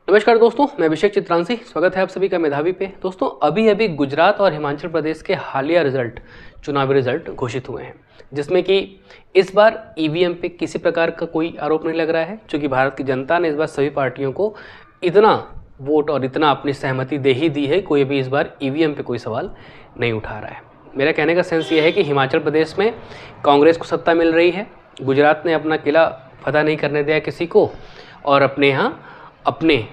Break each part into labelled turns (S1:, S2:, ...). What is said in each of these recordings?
S1: नमस्कार दोस्तों, मैं अभिषेक चित्रांशी। स्वागत है आप सभी का मेधावी पे। दोस्तों, अभी अभी गुजरात और हिमाचल प्रदेश के हालिया चुनावी रिजल्ट घोषित हुए हैं, जिसमें कि इस बार ईवीएम पे किसी प्रकार का कोई आरोप नहीं लग रहा है, क्योंकि भारत की जनता ने इस बार सभी पार्टियों को इतना वोट और इतना अपनी सहमति दे ही दी है, कोई भी इस बार ईवीएम पे कोई सवाल नहीं उठा रहा है। मेरा कहने का सेंस ये है कि हिमाचल प्रदेश में कांग्रेस को सत्ता मिल रही है, गुजरात ने अपना किला फतह नहीं करने दिया किसी को, और अपने यहाँ अपने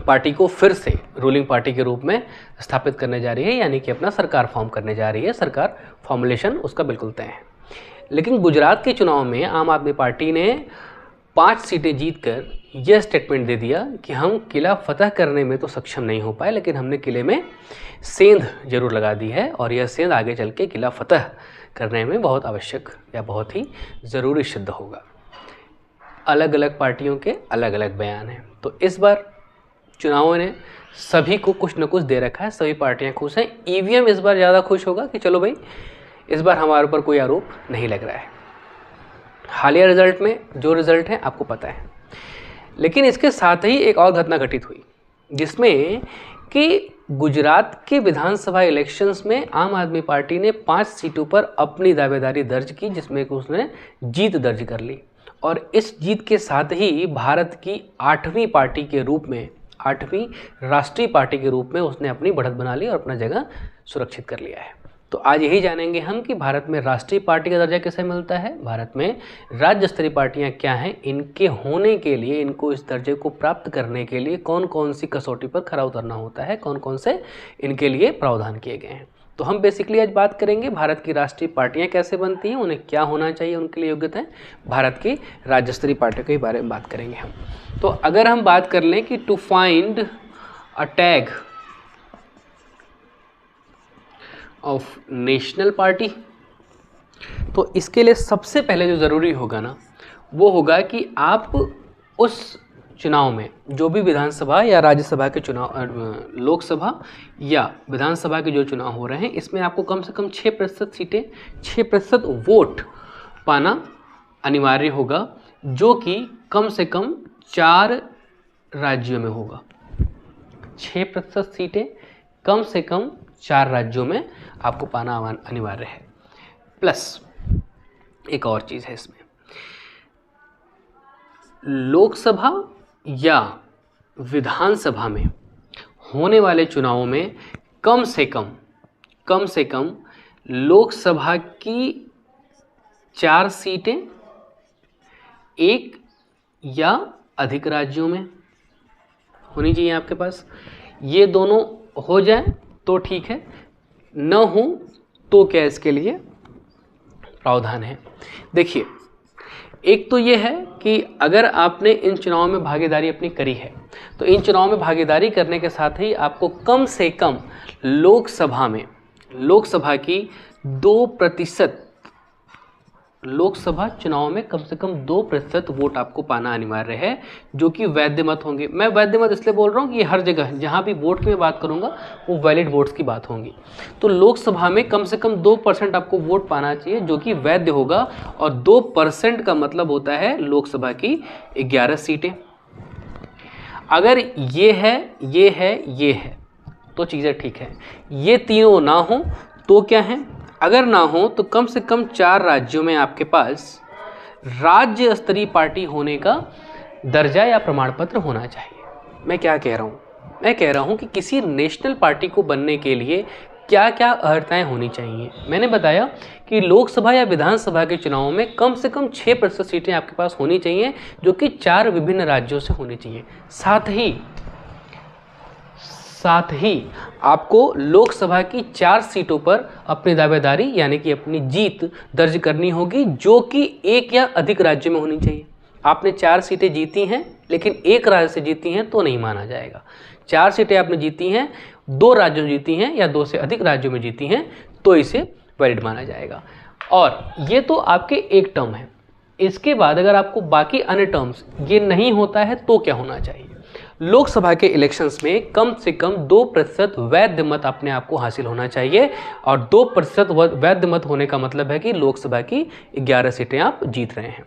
S1: पार्टी को फिर से रूलिंग पार्टी के रूप में स्थापित करने जा रही है, यानी कि अपना सरकार फॉर्म करने जा रही है। सरकार फॉर्मुलेशन उसका बिल्कुल तय है। लेकिन गुजरात के चुनाव में आम आदमी पार्टी ने 5 सीटें जीतकर यह स्टेटमेंट दे दिया कि हम किला फतह करने में तो सक्षम नहीं हो पाए, लेकिन हमने किले में सेंध जरूर लगा दी है, और यह सेंध आगे चल के किला फतह करने में बहुत आवश्यक या बहुत ही ज़रूरी सिद्ध होगा। अलग अलग पार्टियों के अलग अलग बयान हैं। तो इस बार चुनावों ने सभी को कुछ न कुछ दे रखा है, सभी पार्टियां खुश हैं। ईवीएम इस बार ज़्यादा खुश होगा कि चलो भाई, इस बार हमारे ऊपर कोई आरोप नहीं लग रहा है। हालिया रिजल्ट में जो रिजल्ट है आपको पता है। लेकिन इसके साथ ही एक और घटना घटित हुई, जिसमें कि गुजरात के विधानसभा इलेक्शंस में आम आदमी पार्टी ने 5 सीटों पर अपनी दावेदारी दर्ज की, जिसमें कि उसने जीत दर्ज कर ली। और इस जीत के साथ ही भारत की 8वीं पार्टी के रूप में, 8वीं राष्ट्रीय पार्टी के रूप में उसने अपनी बढ़त बना ली और अपना जगह सुरक्षित कर लिया है। तो आज यही जानेंगे हम कि भारत में राष्ट्रीय पार्टी का दर्जा कैसे मिलता है, भारत में राज्य स्तरीय पार्टियां क्या हैं, इनके होने के लिए, इनको इस दर्जे को प्राप्त करने के लिए कौन कौन सी कसौटी पर खरा उतरना होता है, कौन कौन से इनके लिए प्रावधान किए गए हैं। तो हम बेसिकली आज बात करेंगे भारत की राष्ट्रीय पार्टियां कैसे बनती हैं, उन्हें क्या होना चाहिए, उनके लिए योग्यताएं, भारत की राज्य स्तरीय पार्टियों के बारे में बात करेंगे हम। तो अगर हम बात कर लें कि to find a tag of national party, तो इसके लिए सबसे पहले जो ज़रूरी होगा ना, वो होगा कि आप उस चुनाव में जो भी विधानसभा या राज्यसभा के चुनाव, लोकसभा या विधानसभा के जो चुनाव हो रहे हैं, इसमें आपको कम से कम 6% सीटें, 6% वोट पाना अनिवार्य होगा, जो कि कम से कम 4 राज्यों में होगा। 6% सीटें कम से कम 4 राज्यों में आपको पाना अनिवार्य है। प्लस एक और चीज़ है इसमें, लोकसभा या विधानसभा में होने वाले चुनावों में कम से कम लोकसभा की 4 सीटें 1 या अधिक राज्यों में होनी चाहिए आपके पास। ये दोनों हो जाए तो ठीक है, न हो तो क्या इसके लिए प्रावधान है। देखिए, एक तो ये है कि अगर आपने इन चुनावों में भागीदारी अपनी करी है, तो इन चुनावों में भागीदारी करने के साथ ही आपको कम से कम लोकसभा की 2%, लोकसभा चुनाव में कम से कम 2% वोट आपको पाना अनिवार्य है, जो कि वैध मत होंगे। मैं वैध मत इसलिए बोल रहा हूँ कि ये हर जगह जहाँ भी वोट की मैं बात करूँगा वो वैलिड वोट्स की बात होंगी। तो लोकसभा में कम से कम 2% आपको वोट पाना चाहिए, जो कि वैध होगा, और 2% का मतलब होता है लोकसभा की 11 सीटें। अगर ये है तो चीज़ें ठीक है। ये तीनों ना हो तो क्या है, अगर ना हो तो कम से कम 4 राज्यों में आपके पास राज्य स्तरीय पार्टी होने का दर्जा या प्रमाण पत्र होना चाहिए। मैं क्या कह रहा हूँ, मैं कह रहा हूँ कि किसी नेशनल पार्टी को बनने के लिए क्या क्या अर्हताएं होनी चाहिए। मैंने बताया कि लोकसभा या विधानसभा के चुनावों में कम से कम 6% सीटें आपके पास होनी चाहिए, जो कि 4 विभिन्न राज्यों से होनी चाहिए। साथ ही आपको लोकसभा की 4 सीटों पर अपनी दावेदारी यानी कि अपनी जीत दर्ज करनी होगी, जो कि 1 या अधिक राज्य में होनी चाहिए। आपने 4 सीटें जीती हैं, लेकिन 1 राज्य से जीती हैं तो नहीं माना जाएगा। 4 सीटें आपने जीती हैं, 2 राज्यों में जीती हैं या 2 से अधिक राज्यों में जीती हैं, तो इसे वैलिड माना जाएगा। और ये तो आपके एक टर्म है। इसके बाद अगर आपको बाकी अन्य टर्म्स ये नहीं होता है तो क्या होना चाहिए, लोकसभा के इलेक्शंस में कम से कम 2% वैध मत अपने आप को हासिल होना चाहिए, और 2% वैध मत होने का मतलब है कि लोकसभा की 11 सीटें आप जीत रहे हैं।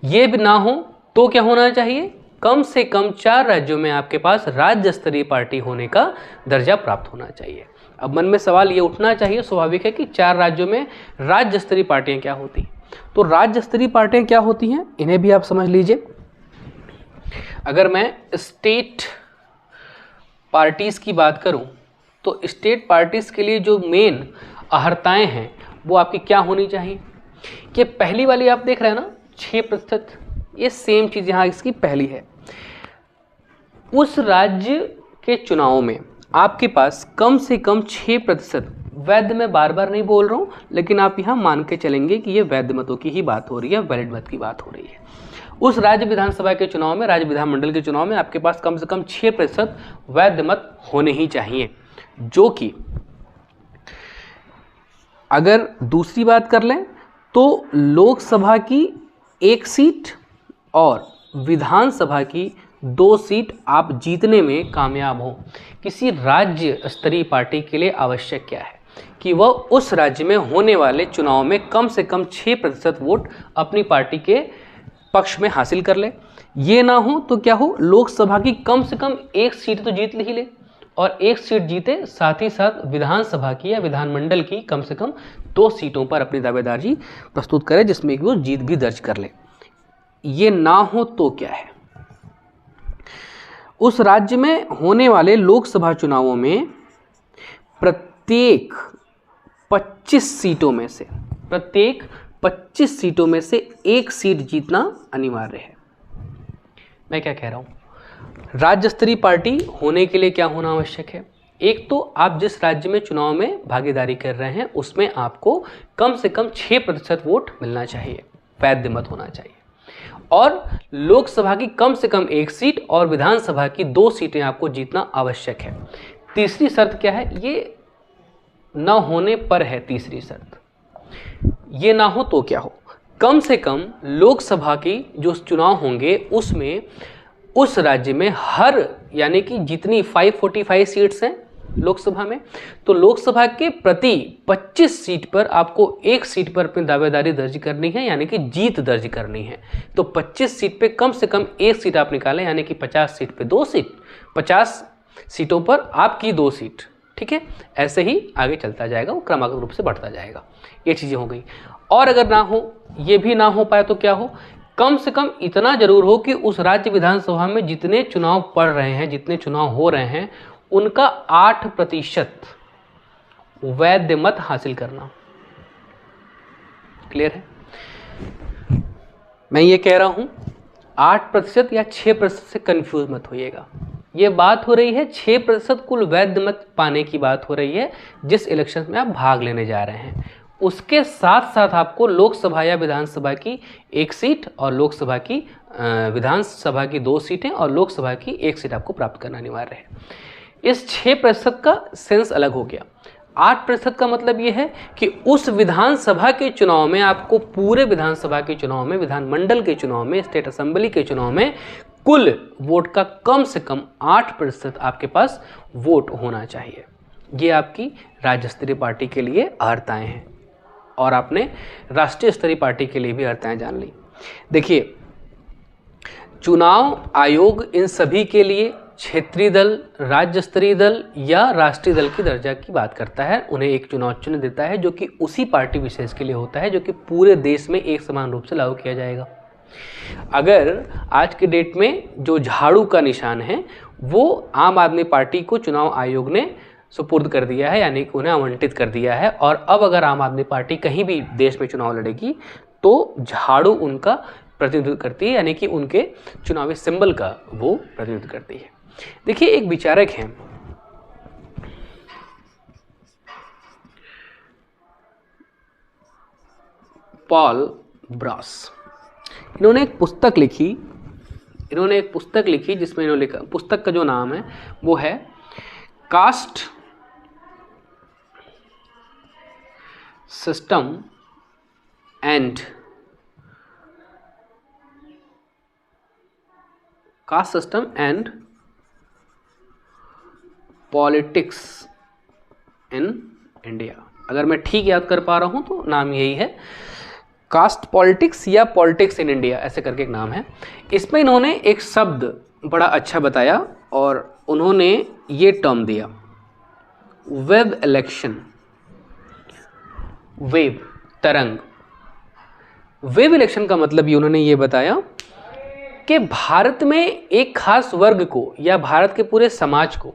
S1: ये भी ना हो तो क्या होना चाहिए, कम से कम 4 राज्यों में आपके पास राज्य स्तरीय पार्टी होने का दर्जा प्राप्त होना चाहिए। अब मन में सवाल ये उठना चाहिए, स्वाभाविक है कि 4 राज्यों में राज्य स्तरीय पार्टियां क्या होती। तो राज्य स्तरीय पार्टियां क्या होती हैं, इन्हें भी आप समझ लीजिए। अगर मैं स्टेट पार्टीज की बात करूं तो स्टेट पार्टीज के लिए जो मेन अहर्ताएं हैं वो आपकी क्या होनी चाहिए, कि पहली वाली आप देख रहे हैं ना 6%, ये सेम चीज यहां इसकी पहली है। उस राज्य के चुनाव में आपके पास कम से कम 6%, वैध मैं बार बार नहीं बोल रहा हूं, लेकिन आप यहां मान के चलेंगे कि ये वैध मतों की ही बात हो रही है, वैलिड मत की बात हो रही है। उस राज्य विधानसभा के चुनाव में, राज्य विधानमंडल के चुनाव में आपके पास कम से कम 6% वैध मत होने ही चाहिए, जो कि अगर दूसरी बात कर लें तो लोकसभा की 1 सीट और विधानसभा की 2 सीट आप जीतने में कामयाब हो। किसी राज्य स्तरीय पार्टी के लिए आवश्यक क्या है कि वह उस राज्य में होने वाले चुनाव में कम से कम 6% वोट अपनी पार्टी के पक्ष में हासिल कर ले। ये ना हो तो क्या हो, लोकसभा की कम से कम 1 सीट तो जीत ही ले, और 1 सीट जीते साथ ही साथ विधानसभा की या विधानमंडल की कम से कम 2 सीटों पर अपनी दावेदारी प्रस्तुत करे, जिसमें कि वो जीत भी दर्ज कर ले। ये ना हो तो क्या है, उस राज्य में होने वाले लोकसभा चुनावों में प्रत्येक 25 सीटों में से 1 सीट जीतना अनिवार्य है। मैं क्या कह रहा हूं, राज्य स्तरीय पार्टी होने के लिए क्या होना आवश्यक है, एक तो आप जिस राज्य में चुनाव में भागीदारी कर रहे हैं उसमें आपको कम से कम 6% वोट मिलना चाहिए, वैध मत होना चाहिए, और लोकसभा की कम से कम 1 सीट और विधानसभा की 2 सीटें आपको जीतना आवश्यक है। तीसरी शर्त क्या है, ये न होने पर है तीसरी शर्त, ये ना हो तो क्या हो, कम से कम लोकसभा की जो चुनाव होंगे उसमें उस राज्य में हर, यानी कि जितनी 545 सीट्स हैं लोकसभा में, तो लोकसभा के प्रति 25 सीट पर आपको 1 सीट पर अपनी दावेदारी दर्ज करनी है, यानी कि जीत दर्ज करनी है। तो 25 सीट पे कम से कम 1 सीट आप निकालें, यानी कि 50 सीट पे 2 सीट, 50 सीटों पर आपकी 2 सीट, ठीक है। ऐसे ही आगे चलता जाएगा, वो क्रमागत रूप से बढ़ता जाएगा। ये चीज़ें हो गई। और अगर ना हो, ये भी ना हो पाए तो क्या हो, कम से कम इतना जरूर हो कि उस राज्य विधानसभा में जितने चुनाव पड़ रहे हैं, जितने चुनाव हो रहे हैं, उनका 8% वैध मत हासिल करना। क्लियर है? मैं ये कह रहा हूं 8% या 6% से कंफ्यूज मत होइएगा। ये बात हो रही है 6% कुल वैध मत पाने की बात हो रही है जिस इलेक्शन में आप भाग लेने जा रहे हैं। उसके साथ साथ आपको लोकसभा या विधानसभा की 1 सीट और लोकसभा की विधानसभा की 2 सीटें और लोकसभा की 1 सीट आपको प्राप्त करना अनिवार्य है। इस 6% का सेंस अलग हो गया। 8% का मतलब ये है कि उस विधानसभा के चुनाव में आपको पूरे विधानसभा के चुनाव में, विधानमंडल के चुनाव में, स्टेट असेंबली के चुनाव में कुल वोट का कम से कम 8% आपके पास वोट होना चाहिए। ये आपकी राज्य स्तरीय पार्टी के लिए अर्हताएं हैं, और आपने राष्ट्रीय स्तरीय पार्टी के लिए भी अर्हताएं जान ली। देखिए, चुनाव आयोग इन सभी के लिए क्षेत्रीय दल, राज्य स्तरीय दल या राष्ट्रीय दल की दर्जा की बात करता है। उन्हें एक चुनाव चिन्ह देता है जो कि उसी पार्टी विशेष के लिए होता है, जो कि पूरे देश में एक समान रूप से लागू किया जाएगा। अगर आज के डेट में जो झाड़ू का निशान है वो आम आदमी पार्टी को चुनाव आयोग ने सुपुर्द कर दिया है, यानी कि उन्हें आवंटित कर दिया है, और अब अगर आम आदमी पार्टी कहीं भी देश में चुनाव लड़ेगी तो झाड़ू उनका प्रतिनिधित्व करती है, यानी कि उनके चुनावी सिंबल का वो प्रतिनिधित्व करती है। देखिए, एक विचारक हैं पॉल ब्रॉस। इन्होंने एक पुस्तक लिखी जिसमें इन्होंने लिखा, पुस्तक का जो नाम है वो है caste system and politics in India. अगर मैं ठीक याद कर पा रहा हूं तो नाम यही है, कास्ट पॉलिटिक्स या पॉलिटिक्स इन इंडिया ऐसे करके एक नाम है। इसमें इन्होंने एक शब्द बड़ा अच्छा बताया और उन्होंने ये टर्म दिया, वेब इलेक्शन। वेव, तरंग। वेव इलेक्शन का मतलब ये उन्होंने ये बताया कि भारत में एक खास वर्ग को या भारत के पूरे समाज को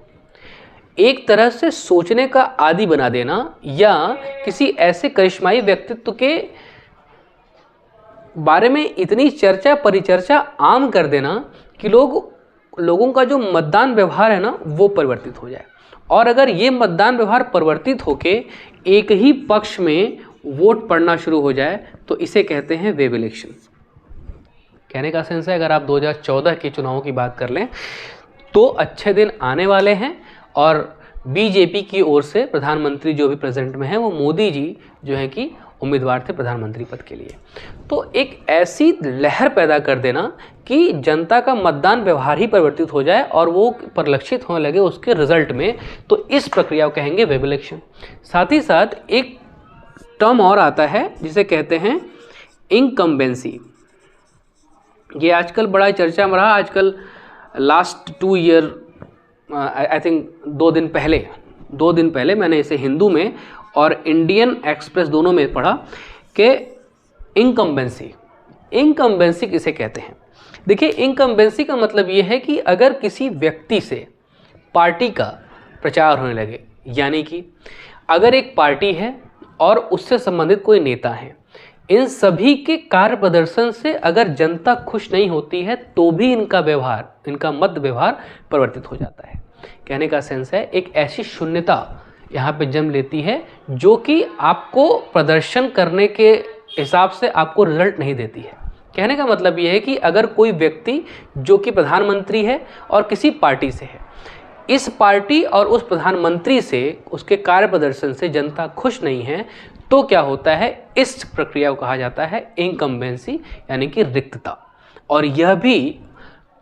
S1: एक तरह से सोचने का आदी बना देना या किसी ऐसे करिश्माई व्यक्तित्व के बारे में इतनी चर्चा परिचर्चा आम कर देना कि लोगों का जो मतदान व्यवहार है ना वो परिवर्तित हो जाए। और अगर ये मतदान व्यवहार परिवर्तित होके एक ही पक्ष में वोट पड़ना शुरू हो जाए तो इसे कहते हैं वेव इलेक्शन। कहने का सेंस है, अगर आप 2014 के चुनावों की बात कर लें तो अच्छे दिन आने वाले हैं और बीजेपी की ओर से प्रधानमंत्री जो भी प्रेजेंट में है वो मोदी जी जो है कि उम्मीदवार थे प्रधानमंत्री पद के लिए। तो एक ऐसी लहर पैदा कर देना कि जनता का मतदान व्यवहार ही परिवर्तित हो जाए और वो परिलक्षित होने लगे उसके रिजल्ट में, तो इस प्रक्रिया को कहेंगे वेब इलेक्शन। साथ ही साथ एक टर्म और आता है जिसे कहते हैं इनकम्बेंसी। ये आजकल बड़ा चर्चा में रहा। आजकल लास्ट 2 ईयर आई थिंक 2 दिन पहले मैंने इसे हिंदू में और इंडियन एक्सप्रेस दोनों में पढ़ा कि इनकम्बेंसी किसे कहते हैं। देखिए, इनकम्बेंसी का मतलब ये है कि अगर किसी व्यक्ति से पार्टी का प्रचार होने लगे, यानी कि अगर एक पार्टी है और उससे संबंधित कोई नेता है, इन सभी के कार्य प्रदर्शन से अगर जनता खुश नहीं होती है तो भी इनका मत व्यवहार परिवर्तित हो जाता है। कहने का सेंस है, एक ऐसी शून्यता यहाँ पे जन्म लेती है जो कि आपको प्रदर्शन करने के हिसाब से आपको रिजल्ट नहीं देती है। कहने का मतलब ये है कि अगर कोई व्यक्ति जो कि प्रधानमंत्री है और किसी पार्टी से है, इस पार्टी और उस प्रधानमंत्री से उसके कार्य प्रदर्शन से जनता खुश नहीं है तो क्या होता है, इस प्रक्रिया को कहा जाता है इनकम्बेंसी यानी कि रिक्तता। और यह भी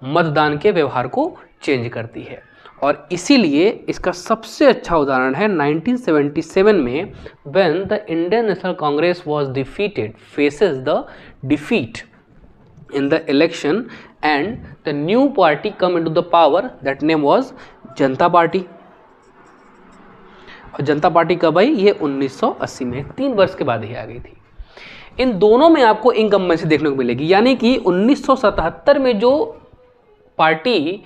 S1: मतदान के व्यवहार को चेंज करती है। और इसीलिए इसका सबसे अच्छा उदाहरण है 1977 में when the Indian national Congress was defeated faces the defeat in the election and the new party come into the power, that name was Janata party. और जनता पार्टी कब आई? ये 1980 में, 3 वर्ष के बाद ही आ गई थी। इन दोनों में आपको इनकम्बेंसी देखने को मिलेगी, यानी कि 1977 में जो पार्टी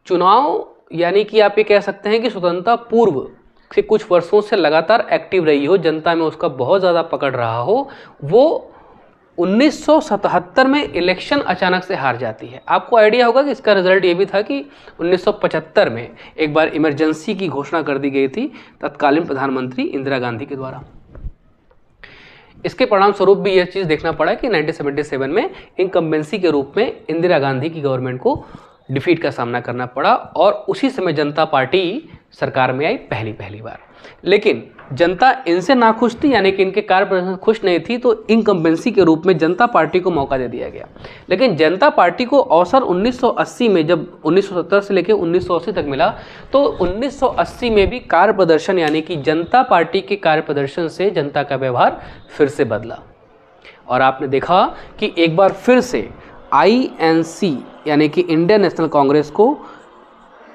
S1: चुनाव यानी कि आप ये कह सकते हैं कि स्वतंत्रता पूर्व से कुछ वर्षों से लगातार एक्टिव रही हो, जनता में उसका बहुत ज़्यादा पकड़ रहा हो, वो 1977 में इलेक्शन अचानक से हार जाती है। आपको आइडिया होगा कि इसका रिजल्ट ये भी था कि 1975 में एक बार इमरजेंसी की घोषणा कर दी गई थी तत्कालीन प्रधानमंत्री इंदिरा गांधी के द्वारा। इसके परिणाम स्वरूप भी यह चीज़ देखना पड़ा कि 1977 में इनकम्बेंसी के रूप में इंदिरा गांधी की गवर्नमेंट को डिफीट का सामना करना पड़ा और उसी समय जनता पार्टी सरकार में आई पहली बार। लेकिन जनता इनसे नाखुश थी, यानी कि इनके कार्य प्रदर्शन खुश नहीं थी, तो इनकम्बेंसी के रूप में जनता पार्टी को मौका दे दिया गया। लेकिन जनता पार्टी को अवसर 1980 में, जब 1970 से लेकर 1980 तक मिला, तो 1980 में भी कार्य प्रदर्शन यानी कि जनता पार्टी के कार्य प्रदर्शन से जनता का व्यवहार फिर से बदला। और आपने देखा कि एक बार फिर से INC यानी कि इंडियन नेशनल कांग्रेस को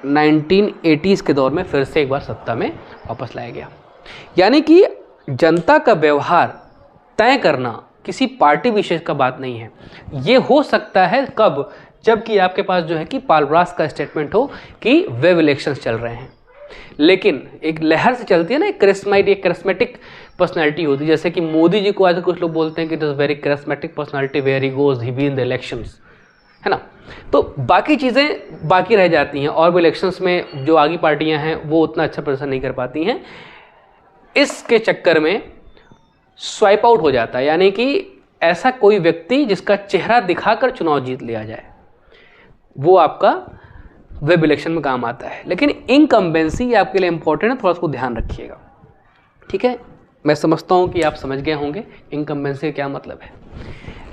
S1: 1980s के दौर में फिर से एक बार सत्ता में वापस लाया गया। यानी कि जनता का व्यवहार तय करना किसी पार्टी विशेष का बात नहीं है। ये हो सकता है कब? जबकि आपके पास जो है कि पालब्रास का स्टेटमेंट हो कि वेब इलेक्शंस चल रहे हैं। लेकिन एक लहर से चलती है ना, एक करिश्मेटिक पर्सनैलिटी होती है। जैसे कि मोदी जी को आज कुछ लोग बोलते हैं कि it is very charismatic personality, where he goes he win the elections, है ना। तो बाकी चीज़ें बाकी रह जाती हैं और भी इलेक्शंस में जो आगे पार्टियां हैं वो उतना अच्छा प्रदर्शन नहीं कर पाती हैं। इसके चक्कर में स्वाइप आउट हो जाता है, यानी कि ऐसा कोई व्यक्ति जिसका चेहरा दिखाकर चुनाव जीत लिया जाए, वो आपका वेब इलेक्शन में काम आता है। लेकिन इनकम्बेंसी आपके लिए इंपॉर्टेंट है, थोड़ा उसको ध्यान रखिएगा, ठीक है। मैं समझता हूँ कि आप समझ गए होंगे इनकम्बेंसी का क्या मतलब है।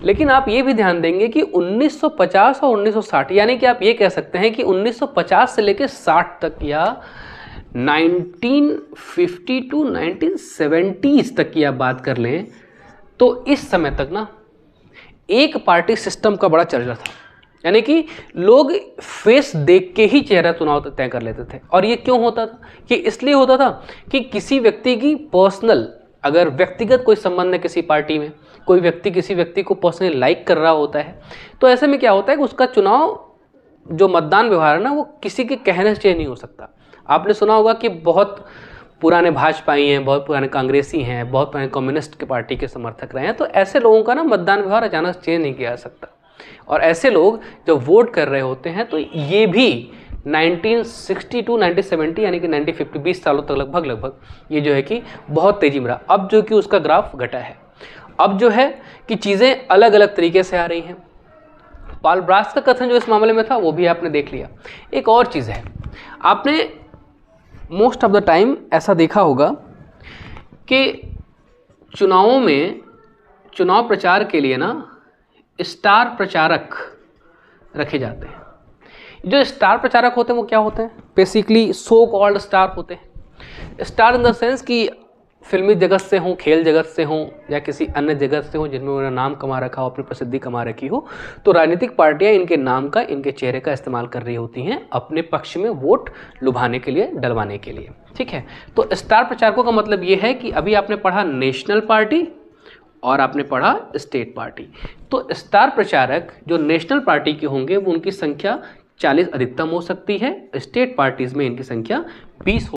S1: लेकिन आप ये भी ध्यान देंगे कि 1950 और 1960, यानी कि आप ये कह सकते हैं कि 1950 से लेकर 60 तक या 1950 टू 1970s तक की आप बात कर लें, तो इस समय तक ना एक पार्टी सिस्टम का बड़ा चर्चा था, यानी कि लोग फेस देख के ही चेहरा चुनाव तय कर लेते थे। और ये क्यों होता था? कि इसलिए होता था कि किसी व्यक्ति की पर्सनल, अगर व्यक्तिगत कोई संबंध है किसी पार्टी में, कोई व्यक्ति किसी व्यक्ति को पर्सनली लाइक कर रहा होता है, तो ऐसे में क्या होता है कि उसका चुनाव जो मतदान व्यवहार है ना, वो किसी के कहने से चेंज नहीं हो सकता। आपने सुना होगा कि बहुत पुराने भाजपाई हैं, बहुत पुराने कांग्रेसी हैं, बहुत पुराने कम्युनिस्ट के पार्टी के समर्थक रहे हैं, तो ऐसे लोगों का ना मतदान व्यवहार अचानक चेंज नहीं किया जा सकता। और ऐसे लोग जब वोट कर रहे होते हैं तो ये भी 1960 टू 1970 यानी कि 1950 20 सालों तक लगभग ये जो है कि बहुत तेजी में रहा। अब जो कि उसका ग्राफ घटा है, अब जो है कि चीज़ें अलग अलग तरीके से आ रही हैं। पॉल ब्रास का कथन जो इस मामले में था वो भी आपने देख लिया। एक और चीज़ है, आपने मोस्ट ऑफ द टाइम ऐसा देखा होगा कि चुनावों में चुनाव प्रचार के लिए ना स्टार प्रचारक रखे जाते हैं। जो स्टार प्रचारक होते हैं वो क्या होते हैं? बेसिकली सो कॉल्ड स्टार होते हैं। स्टार इन द सेंस कि फिल्मी जगत से हों, खेल जगत से हों, या किसी अन्य जगत से हों जिनमें उन्होंने नाम कमा रखा हो, अपनी प्रसिद्धि कमा रखी हो, तो राजनीतिक पार्टियां इनके नाम का, इनके चेहरे का इस्तेमाल कर रही होती हैं अपने पक्ष में वोट लुभाने के लिए, डलवाने के लिए। ठीक है, तो स्टार प्रचारकों का मतलब ये है कि अभी आपने पढ़ा नेशनल पार्टी और आपने पढ़ा स्टेट पार्टी। तो स्टार प्रचारक जो नेशनल पार्टी के होंगे वो उनकी संख्या 40 अधिकतम हो सकती है, स्टेट पार्टीज में इनकी संख्या 20